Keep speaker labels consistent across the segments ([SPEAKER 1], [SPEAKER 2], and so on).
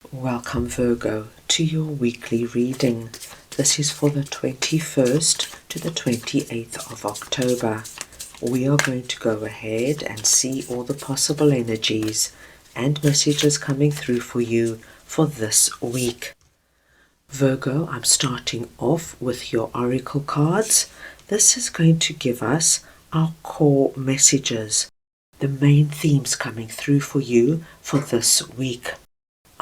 [SPEAKER 1] Welcome Virgo to your weekly reading. This is for the 21st to the 28th of October. We are going to go ahead and see all the possible energies and messages coming through for you for this week. Virgo, I'm starting off with your oracle cards. This is going to give us our core messages, the main themes coming through for you for this week.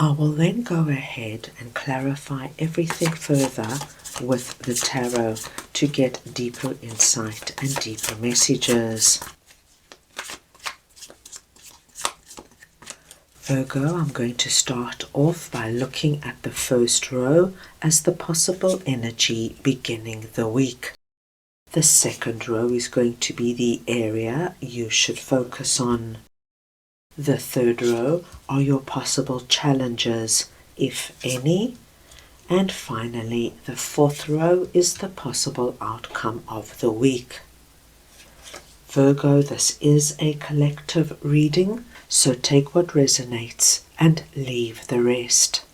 [SPEAKER 1] I will then go ahead and clarify everything further with the tarot to get deeper insight and deeper messages. Virgo, I'm going to start off by looking at the first row as the possible energy beginning the week. The second row is going to be the area you should focus on. The third row are your possible challenges, if any. And finally, the fourth row is the possible outcome of the week. Virgo, this is a collective reading, so take what resonates and leave the rest.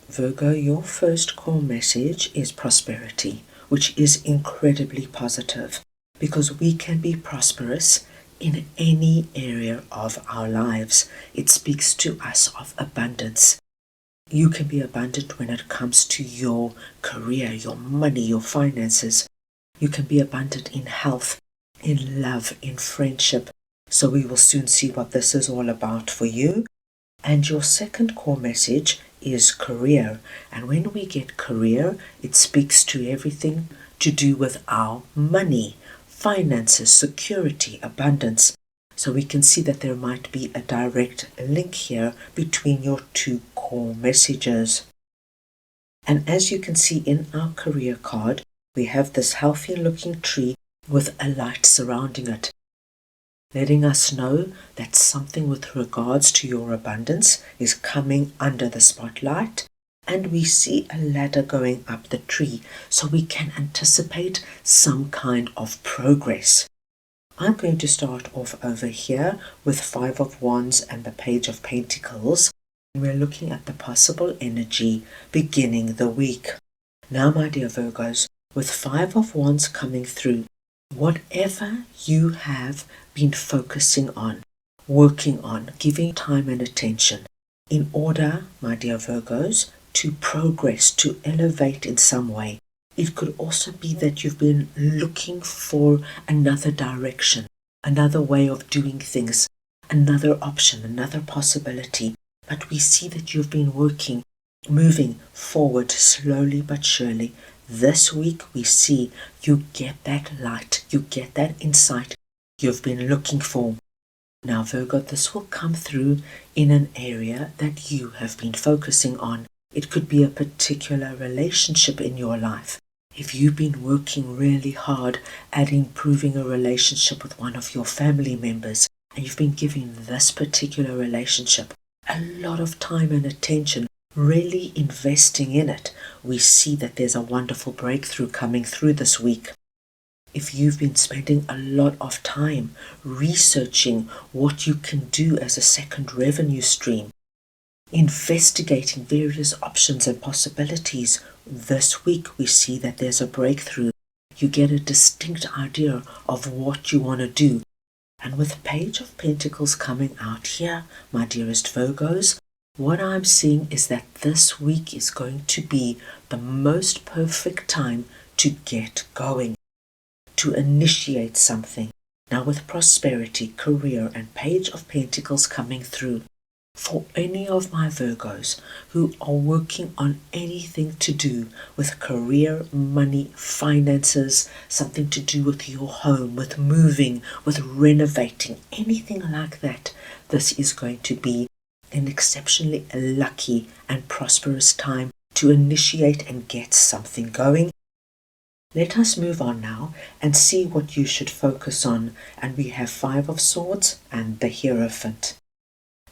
[SPEAKER 1] Virgo, your first core message is prosperity, which is incredibly positive because we can be prosperous in any area of our lives. It speaks to us of abundance. You can be abundant when it comes to your career, your money, your finances. You can be abundant in health, in love, in friendship. So we will soon see what this is all about for you. And your second core message is career. And when we get career, it speaks to everything to do with our money, finances, security, abundance. So we can see that there might be a direct link here between your two core messages. And as you can see in our career card, we have this healthy looking tree with a light surrounding it, letting us know that something with regards to your abundance is coming under the spotlight. And we see a ladder going up the tree, so we can anticipate some kind of progress. I'm going to start off over here with Five of Wands and the Page of Pentacles. We're looking at the possible energy beginning the week. Now, my dear Virgos, with Five of Wands coming through, whatever you have been focusing on, working on, giving time and attention, in order, my dear Virgos, to progress, to elevate in some way. It could also be that you've been looking for another direction, another way of doing things, another option, another possibility. But we see that you've been working, moving forward slowly but surely. This week we see you get that light, you get that insight you've been looking for. Now Virgo, this will come through in an area that you have been focusing on. It could be a particular relationship in your life. If you've been working really hard at improving a relationship with one of your family members, and you've been giving this particular relationship a lot of time and attention, really investing in it, we see that there's a wonderful breakthrough coming through this week. If you've been spending a lot of time researching what you can do as a second revenue stream, investigating various options and possibilities, this week we see that there's a breakthrough. You get a distinct idea of what you want to do. And with Page of Pentacles coming out here, my dearest Virgos, what I'm seeing is that this week is going to be the most perfect time to get going, to initiate something. Now with prosperity, career, and Page of Pentacles coming through, for any of my Virgos who are working on anything to do with career, money, finances, something to do with your home, with moving, with renovating, anything like that, this is going to be an exceptionally lucky and prosperous time to initiate and get something going. Let us move on now and see what you should focus on. And we have Five of Swords and the Hierophant.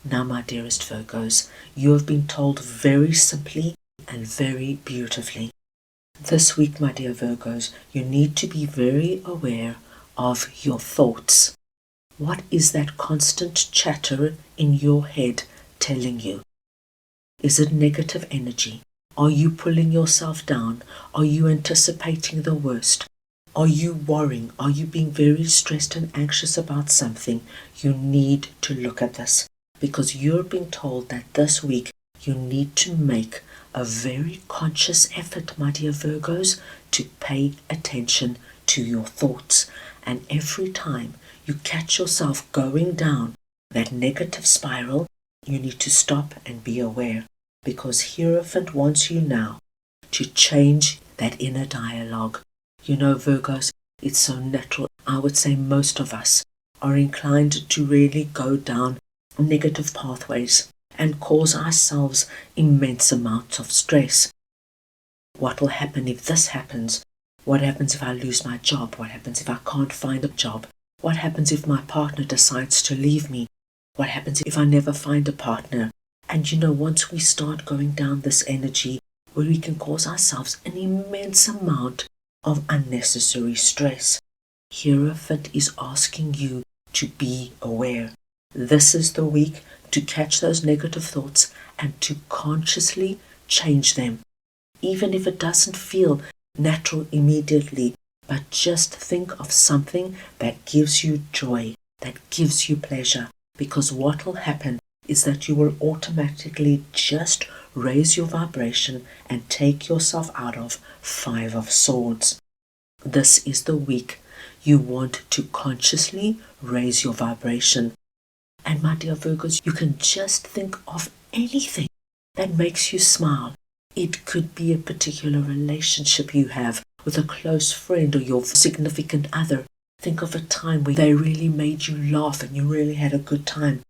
[SPEAKER 1] Now, my dearest Virgos, you have been told very simply and very beautifully. This week, my dear Virgos, you need to be very aware of your thoughts. What is that constant chatter in your head telling you? Is it negative energy? Are you pulling yourself down? Are you anticipating the worst? Are you worrying? Are you being very stressed and anxious about something? You need to look at this, because you're being told that this week you need to make a very conscious effort, my dear Virgos, to pay attention to your thoughts. And every time you catch yourself going down that negative spiral, you need to stop and be aware, because Hierophant wants you now to change that inner dialogue. You know, Virgos, it's so natural. I would say most of us are inclined to really go down negative pathways and cause ourselves immense amounts of stress. What will happen if this happens? What happens if I lose my job? What happens if I can't find a job? What happens if my partner decides to leave me? What happens if I never find a partner? And you know, once we start going down this energy where we can cause ourselves an immense amount of unnecessary stress, Hierophant is asking you to be aware. This is the week to catch those negative thoughts and to consciously change them. Even if it doesn't feel natural immediately, but just think of something that gives you joy, that gives you pleasure, because what will happen is that you will automatically just raise your vibration and take yourself out of Five of Swords. This is the week you want to consciously raise your vibration. And my dear Virgos, you can just think of anything that makes you smile. It could be a particular relationship you have with a close friend or your significant other. Think of a time where they really made you laugh and you really had a good time.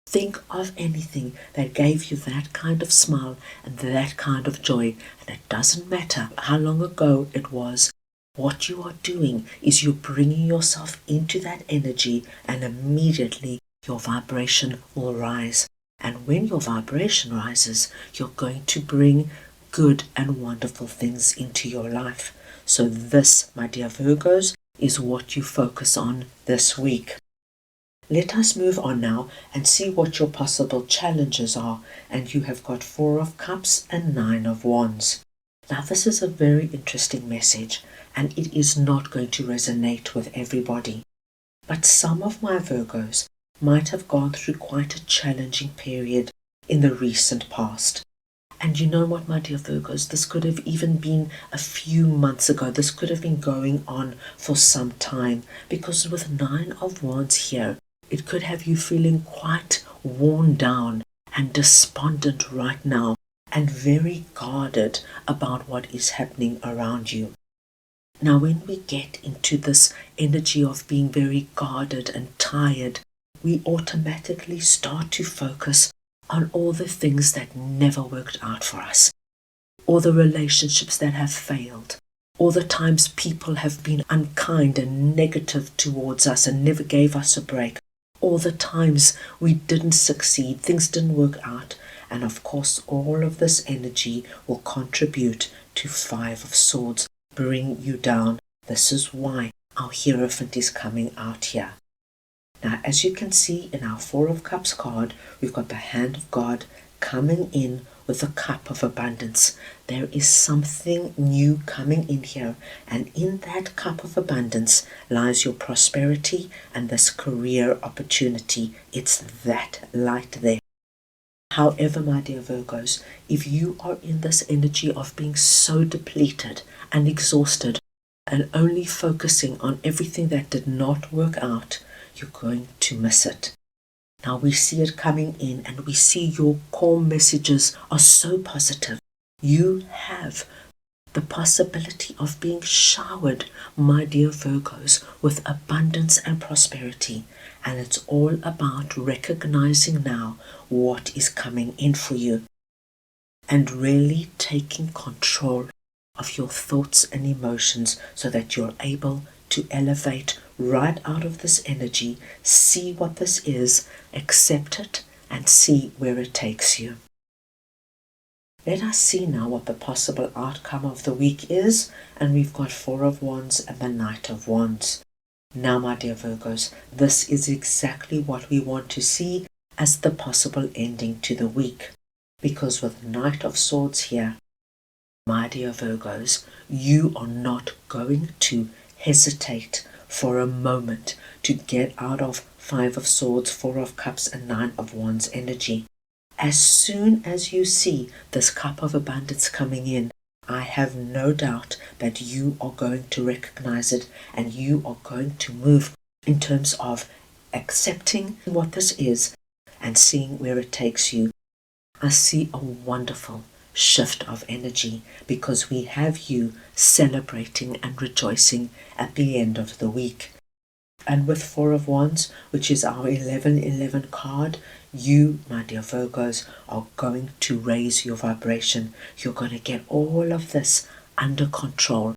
[SPEAKER 1] Think of anything that gave you that kind of smile and that kind of joy. And it doesn't matter how long ago it was. What you are doing is you're bringing yourself into that energy, and immediately your vibration will rise. And when your vibration rises, you're going to bring good and wonderful things into your life. So this, my dear Virgos, is what you focus on this week. Let us move on now and see what your possible challenges are. And you have got Four of Cups and Nine of Wands. Now this is a very interesting message, and it is not going to resonate with everybody. But some of my Virgos might have gone through quite a challenging period in the recent past. And you know what, my dear Virgos, this could have even been a few months ago. This could have been going on for some time, because with Nine of Wands here, it could have you feeling quite worn down and despondent right now, and very guarded about what is happening around you. Now, when we get into this energy of being very guarded and tired, we automatically start to focus on all the things that never worked out for us, all the relationships that have failed, all the times people have been unkind and negative towards us and never gave us a break, all the times we didn't succeed, things didn't work out. And of course, all of this energy will contribute to Five of Swords, bring you down. This is why our Hierophant is coming out here. Now, as you can see in our Four of Cups card, we've got the Hand of God coming in with the Cup of Abundance. There is something new coming in here, and in that Cup of Abundance lies your prosperity and this career opportunity. It's that light there. However, my dear Virgos, if you are in this energy of being so depleted and exhausted and only focusing on everything that did not work out, you're going to miss it. Now we see it coming in, and we see your core messages are so positive. You have the possibility of being showered, my dear Virgos, with abundance and prosperity. And it's all about recognizing now what is coming in for you and really taking control of your thoughts and emotions so that you're able to elevate right out of this energy, see what this is, accept it, and see where it takes you. Let us see now what the possible outcome of the week is, and we've got Four of Wands and the Knight of Wands. Now, my dear Virgos, this is exactly what we want to see as the possible ending to the week, because with the Knight of Swords here, my dear Virgos, you are not going to hesitate for a moment to get out of Five of Swords, Four of Cups, and Nine of Wands energy. As soon as you see this cup of abundance coming in, I have no doubt that you are going to recognize it and you are going to move in terms of accepting what this is and seeing where it takes you. I see a wonderful shift of energy because we have you celebrating and rejoicing at the end of the week. And with Four of Wands, which is our 1111 card, you, my dear Virgos, are going to raise your vibration. You're going to get all of this under control.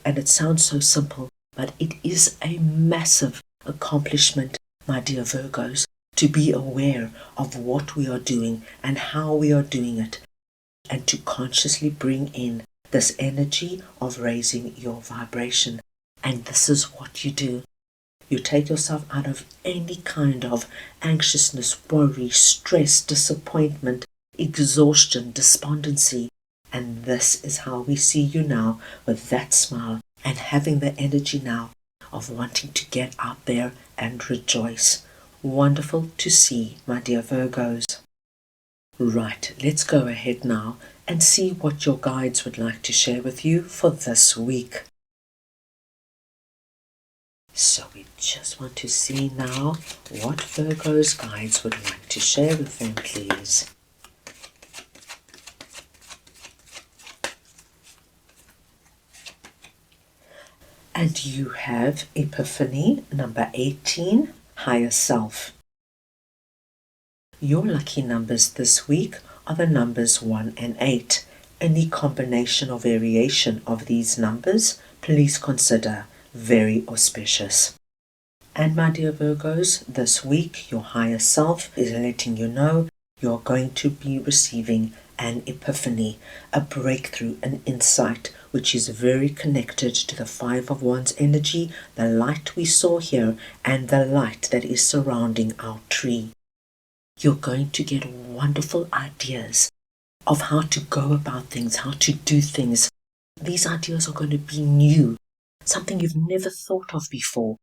[SPEAKER 1] And it sounds so simple, but it is a massive accomplishment, my dear Virgos, to be aware of what we are doing and how we are doing it, and to consciously bring in this energy of raising your vibration. And this is what you do. You take yourself out of any kind of anxiousness, worry, stress, disappointment, exhaustion, despondency. And this is how we see you now, with that smile and having the energy now of wanting to get out there and rejoice. Wonderful to see, my dear Virgos. Right, let's go ahead now and see what your guides would like to share with you for this week. So we just want to see now what Virgo's guides would like to share with them, please. And you have Epiphany number 18, Higher Self. Your lucky numbers this week are the numbers 1 and 8. Any combination or variation of these numbers, please consider very auspicious. And my dear Virgos, this week your higher self is letting you know you're going to be receiving an epiphany, a breakthrough, an insight, which is very connected to the Five of Wands energy, the light we saw here, and the light that is surrounding our tree. You're going to get wonderful ideas of how to go about things, how to do things. These ideas are going to be new, something you've never thought of before.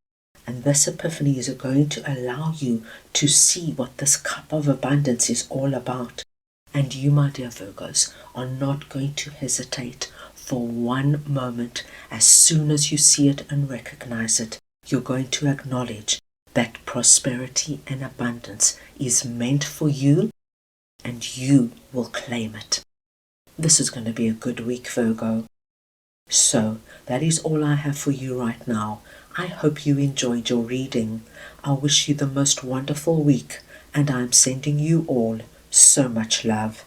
[SPEAKER 1] And this epiphany is going to allow you to see what this cup of abundance is all about. And you, my dear Virgos, are not going to hesitate for one moment. As soon as you see it and recognize it, you're going to acknowledge that prosperity and abundance is meant for you, and you will claim it. This is going to be a good week, Virgo. So, that is all I have for you right now. I hope you enjoyed your reading. I wish you the most wonderful week, and I'm sending you all so much love.